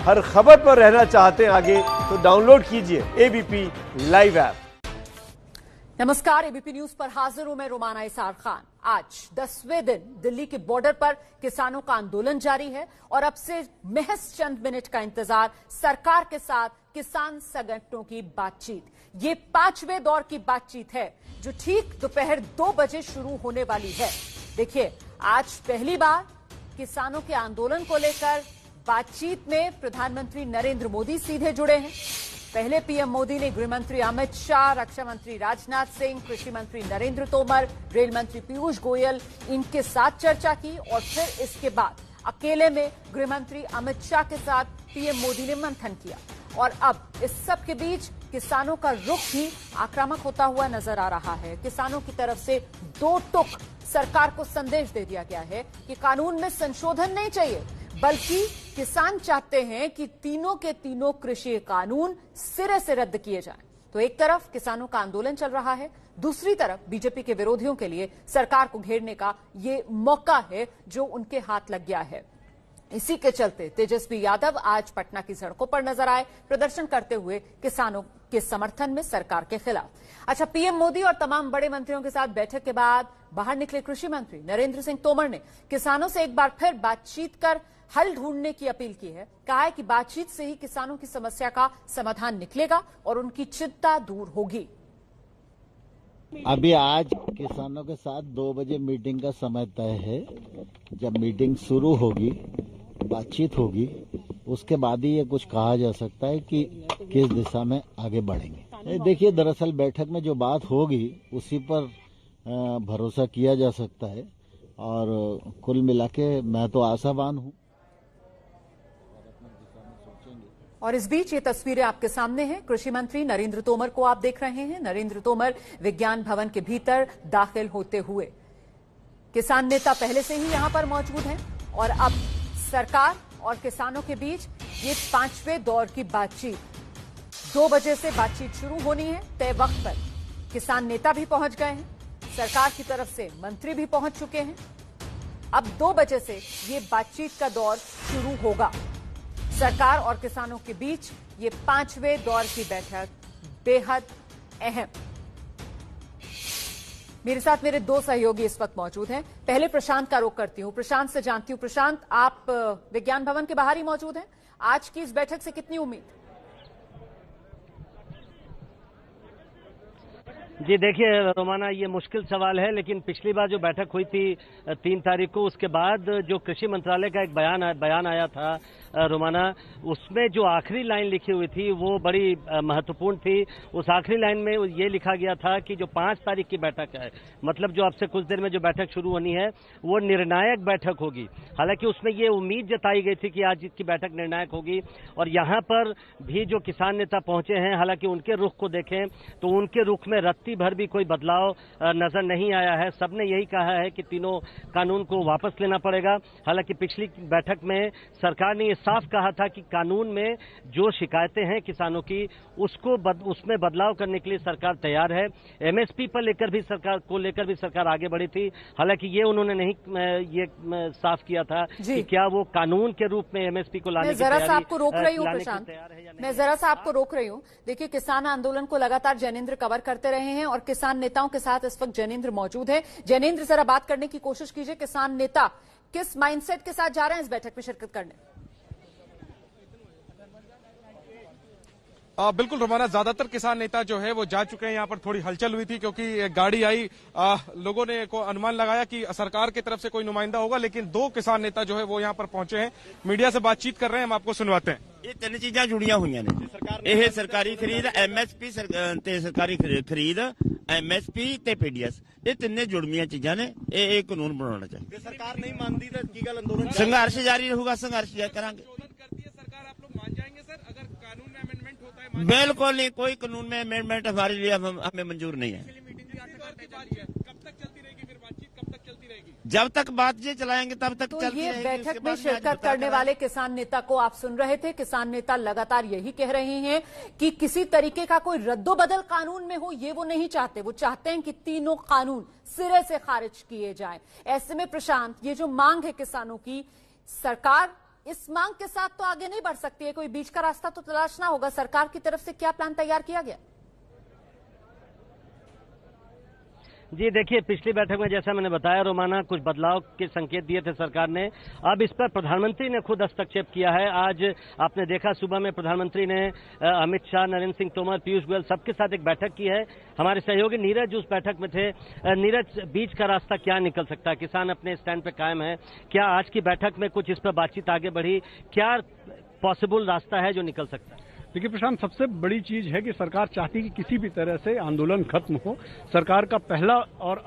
हर खबर पर रहना चाहते हैं आगे तो डाउनलोड कीजिए एबीपी लाइव ऐप। नमस्कार, एबीपी न्यूज पर हाजिर हूं मैं रोमाना इसार खान। आज 10वें दिन दिल्ली के बॉर्डर पर किसानों का आंदोलन जारी है और अब से महज चंद मिनट का इंतजार सरकार के साथ किसान संगठनों की बातचीत। ये 5वें दौर की बातचीत है जो ठीक दोपहर 2 बजे शुरू होने वाली है। देखिए, आज पहली बार किसानों के आंदोलन को लेकर बातचीत में प्रधानमंत्री नरेंद्र मोदी सीधे जुड़े हैं। पहले पीएम मोदी ने गृह मंत्री अमित शाह, रक्षा मंत्री राजनाथ सिंह, कृषि मंत्री नरेंद्र तोमर, रेल मंत्री पीयूष गोयल इनके साथ चर्चा की और फिर इसके बाद अकेले में गृह मंत्री अमित शाह के साथ पीएम मोदी ने मंथन किया। और अब इस सब के बीच किसानों का रुख भी आक्रामक होता हुआ नजर आ रहा है। किसानों की तरफ से 2 टूक सरकार को संदेश दे दिया गया है कि कानून में संशोधन नहीं चाहिए, बल्कि किसान चाहते हैं कि तीनों के तीनों कृषि कानून सिरे से रद्द किए जाएं। तो एक तरफ किसानों का आंदोलन चल रहा है, दूसरी तरफ बीजेपी के विरोधियों के लिए सरकार को घेरने का ये मौका है जो उनके हाथ लग गया है। इसी के चलते तेजस्वी यादव आज पटना की सड़कों पर नजर आए, प्रदर्शन करते हुए किसानों के समर्थन में सरकार के खिलाफ। अच्छा, पीएम मोदी और तमाम बड़े मंत्रियों के साथ बैठक के बाद बाहर निकले कृषि मंत्री नरेंद्र सिंह तोमर ने किसानों से एक बार फिर बातचीत कर हल ढूंढने की अपील की है। कहा है कि बातचीत से ही किसानों की समस्या का समाधान निकलेगा और उनकी चिंता दूर होगी। अभी आज किसानों के साथ 2 बजे मीटिंग का समय तय है। जब मीटिंग शुरू होगी, बातचीत होगी, उसके बाद ही ये कुछ कहा जा सकता है कि किस दिशा में आगे बढ़ेंगे। देखिए, दरअसल बैठक में जो बात होगी उसी पर भरोसा किया जा सकता है और कुल मिला के मैं तो आशावान हूँ। और इस बीच ये तस्वीरें आपके सामने हैं। कृषि मंत्री नरेंद्र तोमर को आप देख रहे हैं। नरेंद्र तोमर विज्ञान भवन के भीतर दाखिल होते हुए। किसान नेता पहले से ही यहां पर मौजूद हैं और अब सरकार और किसानों के बीच ये 5वें दौर की बातचीत। 2 बजे से बातचीत शुरू होनी है तय वक्त पर। किसान नेता भी पहुंच गए हैं, सरकार की तरफ से मंत्री भी पहुंच चुके हैं। अब 2 बजे से ये बातचीत का दौर शुरू होगा। सरकार और किसानों के बीच ये 5वें दौर की बैठक बेहद अहम। मेरे साथ मेरे 2 सहयोगी इस वक्त मौजूद हैं। पहले प्रशांत का रुख करती हूं, प्रशांत से जानती हूं। प्रशांत, आप विज्ञान भवन के बाहर ही मौजूद हैं। आज की इस बैठक से कितनी उम्मीद? जी देखिए रोमाना, ये मुश्किल सवाल है, लेकिन पिछली बार जो बैठक हुई थी 3 तारीख को, उसके बाद जो कृषि मंत्रालय का एक बयान आया था रोमाना, उसमें जो आखिरी लाइन लिखी हुई थी वो बड़ी महत्वपूर्ण थी। उस आखिरी लाइन में ये लिखा गया था कि जो 5 तारीख की बैठक है, मतलब जो अब से कुछ देर में जो बैठक शुरू होनी है, वो निर्णायक बैठक होगी। हालांकि उसमें ये उम्मीद जताई गई थी कि आज की बैठक निर्णायक होगी और यहाँ पर भी जो किसान नेता पहुंचे हैं, हालांकि उनके रुख को देखें तो उनके रुख में रत्ती भर भी कोई बदलाव नजर नहीं आया है। सबने यही कहा है कि तीनों कानून को वापस लेना पड़ेगा। हालांकि पिछली बैठक में सरकार ने ये साफ कहा था कि कानून में जो शिकायतें हैं किसानों की, उसमें बदलाव करने के लिए सरकार तैयार है। एमएसपी पर लेकर भी सरकार आगे बढ़ी थी। हालांकि ये उन्होंने नहीं ये साफ किया था कि क्या वो कानून के रूप में एमएसपी को लाने की तैयारी जरा सा आपको रोक रही हूँ प्रशांत, मैं जरा सा आपको रोक रही हूँ। देखिए, किसान आंदोलन को लगातार जैनेंद्र कवर करते रहे हैं और किसान नेताओं के साथ इस वक्त जैनेंद्र मौजूद है। जैनेंद्र, जरा बात करने की कोशिश कीजिए। किसान नेता किस माइंडसेट के साथ जा रहे हैं इस बैठक में शिरकत करने? बिल्कुल रोमाना, ज्यादातर किसान नेता जो है वो जा चुके हैं। यहाँ पर थोड़ी हलचल हुई थी क्योंकि गाड़ी आई, लोगों ने को अनुमान लगाया कि सरकार की तरफ से कोई नुमाइंदा होगा, लेकिन 2 किसान नेता जो है वो यहाँ पर पहुंचे हैं, मीडिया से बातचीत कर रहे हैं। हम आपको सुनवाते हैं। ਇਹ 3 ਚੀਜ਼ਾਂ ਜੁੜੀਆਂ ਹੋਈਆਂ ਨੇ। ਇਹ ਸਰਕਾਰੀ ਖਰੀਦ, ਐਮਐਸਪੀ ਤੇ ਸਰਕਾਰੀ ਖਰੀਦ, ਐਮਐਸਪੀ ਤੇ ਪੀਡੀਐਸ, ਇਹ ਤਿੰਨੇ ਜੁੜਵੀਆਂ ਚੀਜ਼ਾਂ ਨੇ। ਇਹ ਕਾਨੂੰਨ ਬਣਾਉਣਾ ਚਾਹੀਦਾ। ਸਰਕਾਰ ਨਹੀਂ ਮੰਨਦੀ ਤਾਂ ਕੀ ਗੱਲ ਅੰਦੋਲਨ ਸੰਘਰਸ਼ ਜਾਰੀ ਰਹੂਗਾ, ਸੰਘਰਸ਼ ਕਰਾਂਗੇ। बिल्कुल नहीं, कोई कानून में अमेंडमेंट हमारे लिए हमें मंजूर नहीं है। जब तक बातचीत चलाएंगे तब तक चलती ये रहेगी। बैठक में शिरकत करने वाले किसान नेता को आप सुन रहे थे। किसान नेता लगातार यही कह रहे हैं कि किसी तरीके का कोई रद्दोबदल कानून में हो, ये वो नहीं चाहते। वो चाहते हैं कि तीनों कानून सिरे से खारिज किए जाएं। ऐसे में प्रशांत, ये जो मांग है किसानों की, सरकार इस मांग के साथ तो आगे नहीं बढ़ सकती है, कोई बीच का रास्ता तो तलाशना होगा। सरकार की तरफ से क्या प्लान तैयार किया गया? जी देखिए, पिछली बैठक में जैसा मैंने बताया रोमाना, कुछ बदलाव के संकेत दिए थे सरकार ने। अब इस पर प्रधानमंत्री ने खुद हस्तक्षेप किया है। आज आपने देखा सुबह में प्रधानमंत्री ने अमित शाह, नरेंद्र सिंह तोमर, पीयूष गोयल सबके साथ एक बैठक की है। हमारे सहयोगी नीरज उस बैठक में थे। नीरज, बीच का रास्ता क्या निकल सकता है? किसान अपने स्टैंड पे कायम है। क्या आज की बैठक में कुछ इस पर बातचीत आगे बढ़ी? क्या पॉसिबल रास्ता है जो निकल सकता है? देखिए प्रशांत, सबसे बड़ी चीज है कि सरकार चाहती है कि किसी भी तरह से आंदोलन खत्म हो। सरकार का पहला और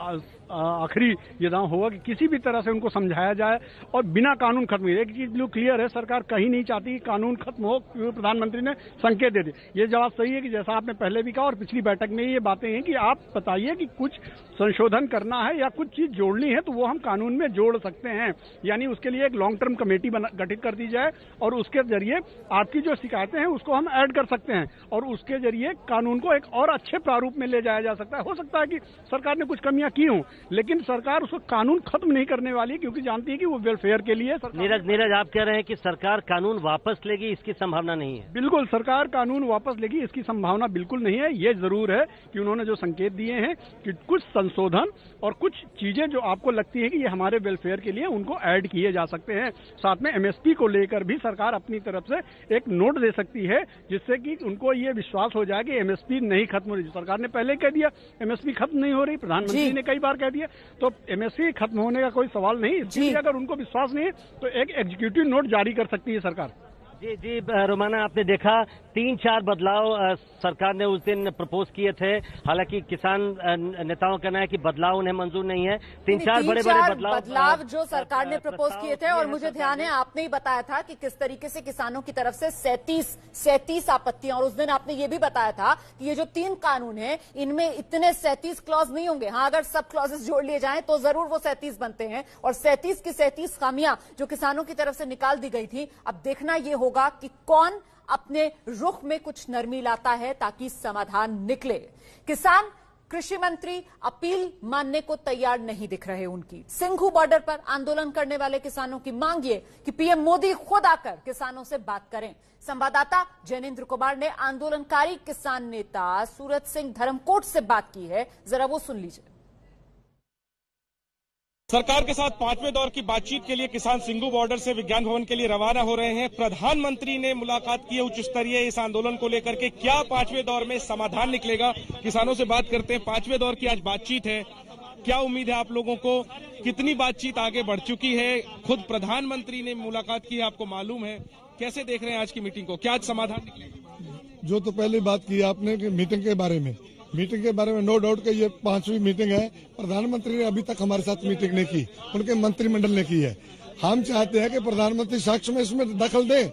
आखिरी ये दांव होगा कि किसी भी तरह से उनको समझाया जाए और बिना कानून खत्म हुए। एक चीज बिल्कुल क्लियर है, सरकार कहीं नहीं चाहती कि कानून खत्म हो, क्योंकि प्रधानमंत्री ने संकेत दे दिए। ये जवाब सही है कि जैसा आपने पहले भी कहा और पिछली बैठक में ये बातें हैं कि आप बताइए कि कुछ संशोधन करना है या कुछ चीज जोड़नी है तो वो हम कानून में जोड़ सकते हैं। यानी उसके लिए एक लॉन्ग टर्म कमेटी गठित कर दी जाए और उसके जरिए आपकी जो शिकायतें हैं उसको हम ऐड कर सकते हैं और उसके जरिए कानून को एक और अच्छे प्रारूप में ले जाया जा सकता है। हो सकता है कि सरकार ने कुछ कमियां की हों, लेकिन सरकार उसको कानून खत्म नहीं करने वाली, क्योंकि जानती है कि वो वेलफेयर के लिए। नीरज, आप कह रहे हैं कि सरकार कानून वापस लेगी, इसकी संभावना नहीं है? बिल्कुल, सरकार कानून वापस लेगी इसकी संभावना बिल्कुल नहीं है। ये जरूर है कि उन्होंने जो संकेत दिए हैं कि कुछ संशोधन और कुछ चीजें जो आपको लगती है कि ये हमारे वेलफेयर के लिए, उनको ऐड किए जा सकते हैं। साथ में एमएसपी को लेकर भी सरकार अपनी तरफ से एक नोट दे सकती है, जिससे कि उनको ये विश्वास हो जाए कि एमएसपी नहीं खत्म हो रही। सरकार ने पहले कह दिया एमएसपी खत्म नहीं हो रही, प्रधानमंत्री ने कई बार कह दिया, तो एमएसपी खत्म होने का कोई सवाल नहीं। इसलिए अगर उनको विश्वास नहीं है तो एक एग्जीक्यूटिव नोट जारी कर सकती है सरकार। जी रोमाना, आपने देखा 3-4 बदलाव सरकार ने उस दिन प्रपोज किए थे। हालांकि किसान नेताओं का कहना है कि बदलाव उन्हें मंजूर नहीं है। 3-4 बड़े बदलाव जो सरकार ने प्रपोज किए थे, और मुझे ध्यान है आपने ही बताया था कि किस तरीके से किसानों की तरफ से 37 आपत्तियां, और उस दिन आपने ये भी बताया था कि ये जो 3 कानून है इनमें इतने 37 क्लॉज नहीं होंगे। हाँ, अगर सब क्लॉजेस जोड़ लिए जाएं तो जरूर वो 37 बनते हैं, और 37 की 37 खामियां जो किसानों की तरफ से निकाल दी गई थी। अब देखना ये होगा कि कौन अपने रुख में कुछ नरमी लाता है ताकि समाधान निकले। किसान कृषि मंत्री अपील मानने को तैयार नहीं दिख रहे उनकी। सिंघू बॉर्डर पर आंदोलन करने वाले किसानों की मांग ये कि पीएम मोदी खुद आकर किसानों से बात करें। संवाददाता जैनेन्द्र कुमार ने आंदोलनकारी किसान नेता सूरज सिंह धर्मकोट से बात की है, जरा वो सुन लीजिए। सरकार के साथ 5वें दौर की बातचीत के लिए किसान सिंघू बॉर्डर से विज्ञान भवन के लिए रवाना हो रहे हैं। प्रधानमंत्री ने मुलाकात की है उच्च स्तरीय इस आंदोलन को लेकर के। क्या 5वें दौर में समाधान निकलेगा? किसानों से बात करते हैं। 5वें दौर की आज बातचीत है, क्या उम्मीद है आप लोगों को? कितनी बातचीत आगे बढ़ चुकी है? खुद प्रधानमंत्री ने मुलाकात की है, आपको मालूम है। कैसे देख रहे हैं आज की मीटिंग को? क्या आज समाधान निकलेगा? जो तो पहले बात की आपने कि मीटिंग के बारे में नो डाउट कि ये 5वीं मीटिंग है। प्रधानमंत्री ने अभी तक हमारे साथ मीटिंग नहीं की, उनके मंत्रिमंडल ने की है। हम चाहते हैं कि प्रधानमंत्री साक्ष्य में इसमें दखल दें,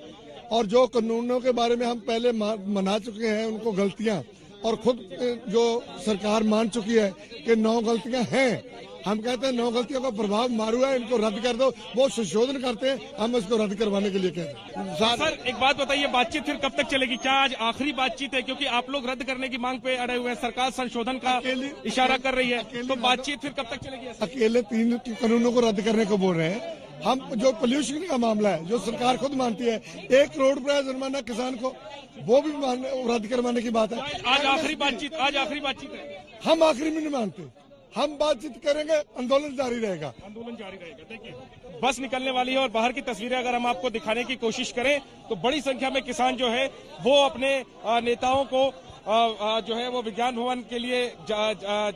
और जो कानूनों के बारे में हम पहले मना चुके हैं उनको गलतियां, और खुद जो सरकार मान चुकी है कि 9 गलतियां हैं, हम कहते हैं 9 गलतियों का प्रभाव मारू है, इनको रद्द कर दो। वो संशोधन करते हैं, हम इसको रद्द करवाने के लिए कहते हैं। सर एक बात बताइए, बातचीत फिर कब तक चलेगी? क्या आज आखिरी बातचीत है? क्योंकि आप लोग रद्द करने की मांग पे अड़े हुए हैं, सरकार संशोधन का इशारा कर रही है, तो बातचीत फिर कब तक चलेगी? अकेले 3 कानूनों को रद्द करने को बोल रहे हैं हम। जो पोल्यूशन का मामला है, जो सरकार खुद मानती है 1 करोड़ रुपया जुर्माना किसान को, वो भी रद्द करवाने की बात है। आज आखिरी बातचीत है। हम आखिरी में नहीं मानते, हम बातचीत करेंगे, आंदोलन जारी रहेगा। देखिए, बस निकलने वाली है और बाहर की तस्वीरें अगर हम आपको दिखाने की कोशिश करें तो बड़ी संख्या में किसान जो है वो अपने नेताओं को जो है वो विज्ञान भवन के लिए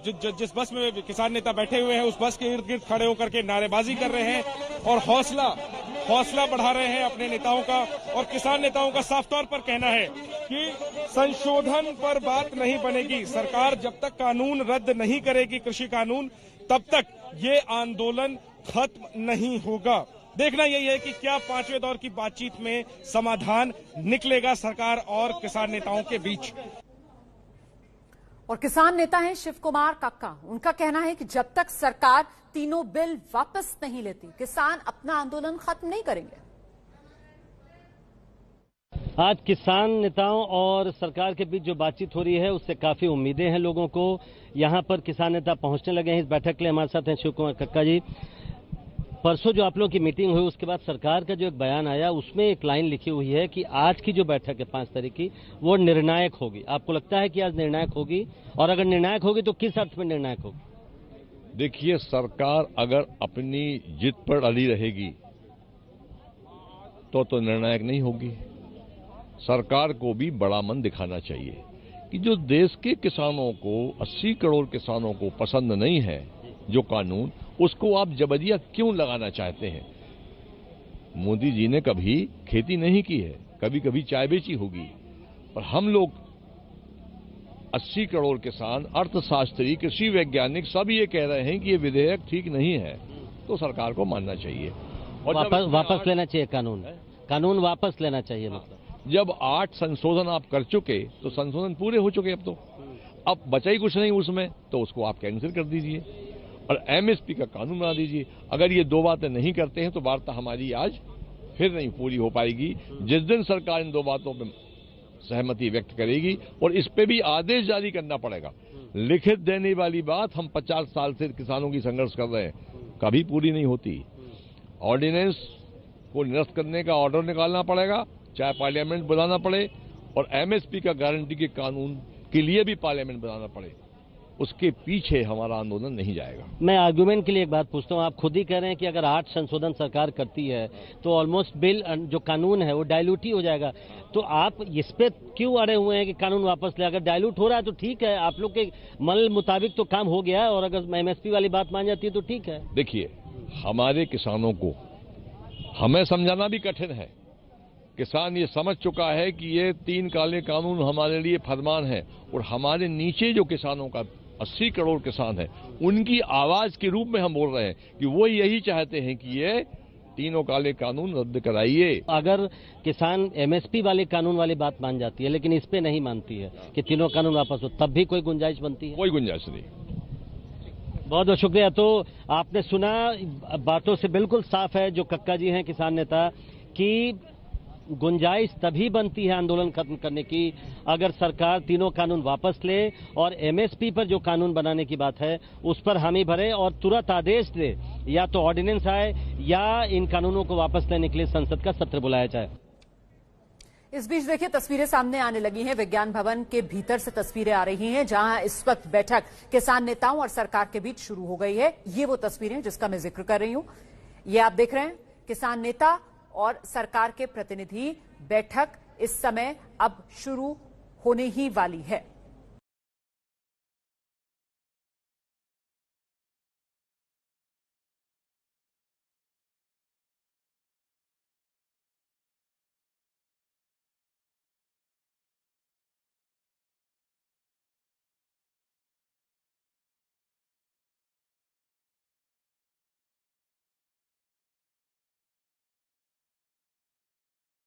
जिस बस में किसान नेता बैठे हुए हैं उस बस के इर्द गिर्द खड़े होकर के नारेबाजी कर रहे हैं और हौसला बढ़ा रहे हैं अपने नेताओं का। और किसान नेताओं का साफ तौर पर कहना है कि संशोधन पर बात नहीं बनेगी। सरकार जब तक कानून रद्द नहीं करेगी, कृषि कानून, तब तक ये आंदोलन खत्म नहीं होगा। देखना यही है कि क्या 5वें दौर की बातचीत में समाधान निकलेगा सरकार और किसान नेताओं के बीच। और किसान नेता हैं शिव कुमार काका। उनका कहना है कि जब तक सरकार तीनों बिल वापस नहीं लेती, किसान अपना आंदोलन खत्म नहीं करेंगे। आज किसान नेताओं और सरकार के बीच जो बातचीत हो रही है उससे काफी उम्मीदें हैं लोगों को। यहां पर किसान नेता पहुंचने लगे हैं इस बैठक के लिए। हमारे साथ हैं शिव कुमार काका जी। परसों जो आप लोगों की मीटिंग हुई उसके बाद सरकार का जो एक बयान आया उसमें एक लाइन लिखी हुई है कि आज की जो बैठक है 5 तारीख की वो निर्णायक होगी। आपको लगता है कि आज निर्णायक होगी, और अगर निर्णायक होगी तो किस अर्थ में निर्णायक होगी? देखिए, सरकार अगर अपनी जिद पर अड़ी रहेगी तो निर्णायक नहीं होगी। सरकार को भी बड़ा मन दिखाना चाहिए कि जो देश के किसानों को 80 करोड़ किसानों को पसंद नहीं है जो कानून, उसको आप जबरिया क्यों लगाना चाहते हैं? मोदी जी ने कभी खेती नहीं की है, कभी कभी चाय बेची होगी, पर हम लोग 80 करोड़ किसान, अर्थशास्त्री, कृषि वैज्ञानिक सब ये कह रहे हैं कि ये विधेयक ठीक नहीं है, तो सरकार को मानना चाहिए और वापस लेना चाहिए कानून वापस लेना चाहिए। मतलब जब 8 संशोधन आप कर चुके तो संशोधन पूरे हो चुके, अब बचा ही कुछ नहीं उसमें, तो उसको आप कैंसिल कर दीजिए और एमएसपी का कानून बना दीजिए। अगर ये दो बातें नहीं करते हैं तो वार्ता हमारी आज फिर नहीं पूरी हो पाएगी। जिस दिन सरकार इन दो बातों पर सहमति व्यक्त करेगी और इस पे भी आदेश जारी करना पड़ेगा। लिखित देने वाली बात हम 50 साल से किसानों की संघर्ष कर रहे हैं, कभी पूरी नहीं होती। ऑर्डिनेंस को निरस्त करने का ऑर्डर निकालना पड़ेगा, चाहे पार्लियामेंट बुलाना पड़े, और एमएसपी का गारंटी के कानून के लिए भी पार्लियामेंट बनाना पड़े, उसके पीछे हमारा आंदोलन नहीं जाएगा। मैं आर्गुमेंट के लिए एक बात पूछता हूं, आप खुद ही कह रहे हैं कि अगर 8 संशोधन सरकार करती है तो ऑलमोस्ट बिल जो कानून है वो डाइल्यूट ही हो जाएगा, तो आप इस पे क्यों अड़े हुए हैं कि कानून वापस ले? अगर डाइल्यूट हो रहा है तो ठीक है, आप लोग के मन मुताबिक तो काम हो गया है, और अगर एमएसपी वाली बात मान जाती है तो ठीक है। देखिए, हमारे किसानों को हमें समझाना भी कठिन है। किसान ये समझ चुका है कि ये 3 काले कानून हमारे लिए फरमान है, और हमारे नीचे जो किसानों का 80 करोड़ किसान है उनकी आवाज के रूप में हम बोल रहे हैं कि वो यही चाहते हैं कि ये तीनों काले कानून रद्द कराइए। अगर किसान एमएसपी वाले कानून वाली बात मान जाती है लेकिन इस पे नहीं मानती है कि तीनों कानून वापस हो, तब भी कोई गुंजाइश बनती है? कोई गुंजाइश नहीं। बहुत बहुत शुक्रिया। तो आपने सुना, बातों से बिल्कुल साफ है जो कक्का जी हैं किसान नेता, कि गुंजाइश तभी बनती है आंदोलन खत्म करने की अगर सरकार तीनों कानून वापस ले और एमएसपी पर जो कानून बनाने की बात है उस पर हामी भरे और तुरंत आदेश दे, या तो ऑर्डिनेंस आए या इन कानूनों को वापस लेने के लिए संसद का सत्र बुलाया जाए। इस बीच देखिए, तस्वीरें सामने आने लगी हैं। विज्ञान भवन के भीतर से तस्वीरें आ रही हैं जहां इस वक्त बैठक किसान नेताओं और सरकार के बीच शुरू हो गई है। ये वो तस्वीरें जिसका मैं जिक्र कर रही हूं। ये आप देख रहे हैं, किसान नेता और सरकार के प्रतिनिधि बैठक इस समय अब शुरू होने ही वाली है।